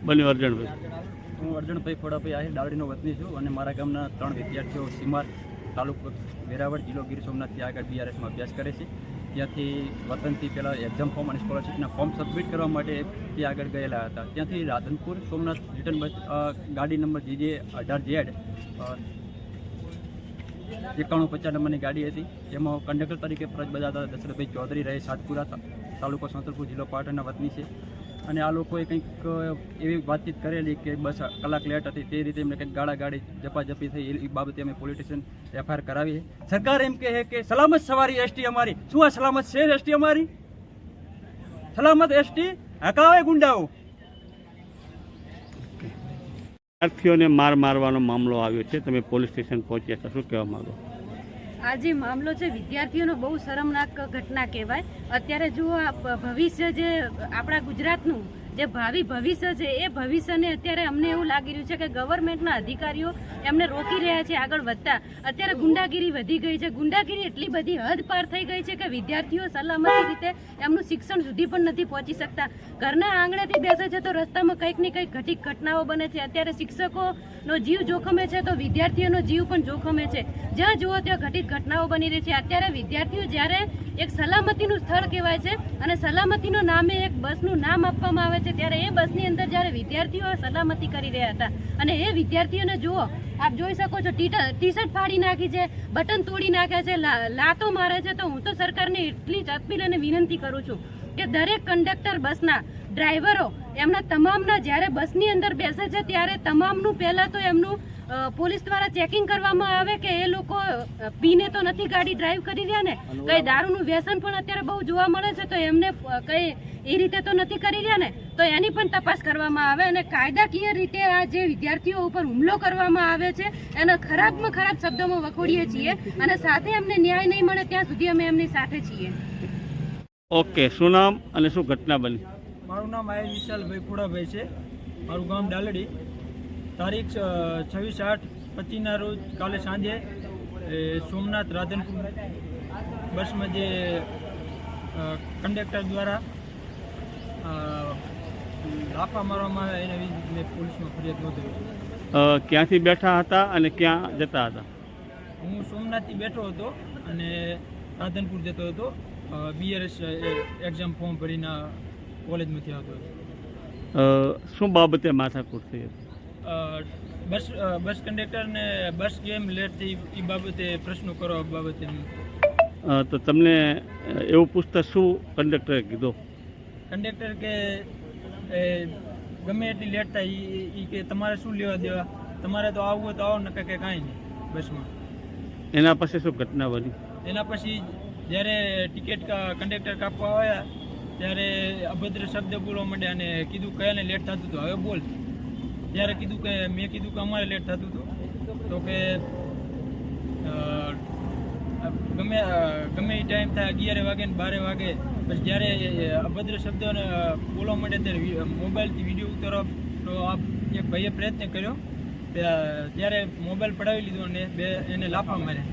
બન્યું અર્જણભાઈ? હું અર્જણભાઈ ફોડાભાઈ આહિર ડાવડીનો વતની છું અને મારા ગામના 3 વિદ્યાર્થીઓ સીમાર તાલુકો વેરાવળ જિલ્લો ગીર સોમનાથથી આગળ BRSમાં અભ્યાસ કરે છે. ત્યાંથી વતનથી પહેલાં એક્ઝામ ફોર્મ અને સ્કોલરશીપના ફોર્મ સબમિટ કરવા માટે ત્યાં આગળ ગયેલા હતા. ત્યાંથી રાધનપુર સોમનાથ રિટર્ન બસ ગાડી નંબર JJ 18Z 9150 નંબરની ગાડી હતી. જેમાં કંડક્ટર તરીકે ફરજ બજાવતા દશરથભાઈ ચૌધરી રહે સાતપુરા તાલુકો સાંતલપુર જિલ્લો પાટણના વતની છે. અને આ લોકોએ કંઈક એવી વાતચીત કરેલી કે બસ કલાક લેટ હતી, તે રીતે એમને કંઈક ગાડી ઝપાઝપી થઈ. એ બાબતે અમે પોલીસ સ્ટેશન FIR કરાવી છે. સરકાર એમ કહે છે કે સલામત સવારી ST અમારી. શું આ સલામત છે ST અમારી? સલામત ST હકાવે ગુંડાઓ. વિદ્યાર્થીઓને મારવાનો મામલો આવ્યો છે, તમે પોલીસ સ્ટેશન પહોંચ્યા છો, શું કહેવા માંગો? આ જે મામલો છે વિદ્યાર્થીઓનો બહુ શરમનાક ઘટના કહેવાય. અત્યારે જુઓ, આ ભવિષ્ય જે આપણા ગુજરાતનું જે ભાવિ ભવિષ્ય છે એ ભવિષ્યને અત્યારે અમને એવું લાગી રહ્યું છે કે ગવર્મેન્ટના અધિકારીઓ એમને રોકી રહ્યા છે આગળ વધતા. અત્યારે ગુંડાગીરી વધી ગઈ છે. ગુંડાગીરી એટલી બધી હદ પાર થઈ ગઈ છે કે વિદ્યાર્થીઓ સલામતી રીતે એમનું શિક્ષણ સુધી પણ નથી પહોંચી શકતા. ઘરના આંગણેથી બેસે છે તો રસ્તામાં કંઈક ને કંઈક ઘટનાઓ બને છે. અત્યારે શિક્ષકોનો જીવ જોખમે છે તો વિદ્યાર્થીઓનો જીવ પણ જોખમે છે. જ્યાં જુઓ ત્યાં ઘટનાઓ બની રહી છે. અત્યારે વિદ્યાર્થીઓ જ્યારે એક સલામતીનું સ્થળ કહેવાય છે અને સલામતીના નામે એક બસનું નામ આપવામાં આવે છે, ત્યારે એ બસની અંદર જ્યારે વિદ્યાર્થીઓ સલામતી કરી રહ્યા હતા અને એ વિદ્યાર્થીઓને જુઓ, આપ જોઈ શકો છો, ટી-શર્ટ ફાડી નાખી છે, બટન તોડી નાખ્યા છે, લાતો મારે છે. તો હું તો સરકારને એટલી જ અપીલ અને વિનંતી કરું છું કે દરેક કંડક્ટર, બસના ડ્રાઈવરો, એમના તમામના જ્યારે બસની અંદર બેસે છે ત્યારે તમામનું પહેલાં તો એમનું પોલીસ દ્વારા ચેકિંગ કરવામાં આવે કે એ લોકો પીને તો નથી ગાડી ડ્રાઈવ કરી રહ્યા ને, કઈ દારૂનું વ્યસન પણ અત્યારે બહુ જોવા મળે છે તો એમને કઈ એ રીતે તો નથી કરી રહ્યા ને, તો એની પણ તપાસ કરવામાં આવે અને કાયદાકીય રીતે આ જે વિદ્યાર્થીઓ ઉપર હુમલો કરવામાં આવે છે એને ખરાબમાં ખરાબ શબ્દોમાં વખોડીએ છીએ અને સાથે એમને ન્યાય નહીં મળે ત્યાં સુધી અમે એમની સાથે છીએ. ઓકે, શું નામ અને શું ઘટના બની? મારું નામ આહિર વિશાલભાઈ ફોડાભાઈ છે. મારું ગામ ડાલડી. તારીખ 26/8/25 રોજ કાલે સાંજે સોમનાથ રાધનપુર બસમાં જે કંડક્ટર દ્વારા લાફા મારવામાં આવે એના વિશે મેં પોલીસમાં ફરિયાદ નોંધાવી. ક્યાંથી બેઠા હતા અને ક્યાં જતા હતા? હું સોમનાથથી બેઠો હતો અને રાધનપુર જતો હતો. BRS એક્ઝામ ફોર્મ ભરીને કોલેજમાંથી આવતો હતો. શું બાબતે માથાકૂટ થઈ હતી? બસ કંડક્ટરને બસ કેમ લેટ થઈ એ બાબતે પ્રશ્નો કરવા બાબતે. તો તમને એવું પૂછતા શું કંડક્ટરે કીધું? કંડક્ટર કે ગમે એટલી લેટ થાય એ કે તમારે શું લેવા દેવા, તમારે તો આવવું હોય તો આવો, નકા કે કાંઈ નહીં બસમાં. એના પછી શું ઘટના બની? એના પછી જ્યારે ટિકિટ કંડક્ટર કાપવા આવ્યા ત્યારે અભદ્ર શબ્દ બોલવા માંડ્યા અને કીધું કયાને લેટ થતું હતું, હવે બોલ. ત્યારે કીધું કે મેં કીધું કે અમારે લેટ થતું હતું તો કે ગમે એ ટાઈમ થાય 11 વાગે ને 12 વાગે. પછી જ્યારે અભદ્ર શબ્દોને બોલવા માંડે ત્યારે મોબાઈલથી વિડીયો ઉતારવાનો એક ભાઈએ પ્રયત્ન કર્યો. ત્યારે મોબાઈલ પડાવી લીધો અને એને લાફા માર્યા.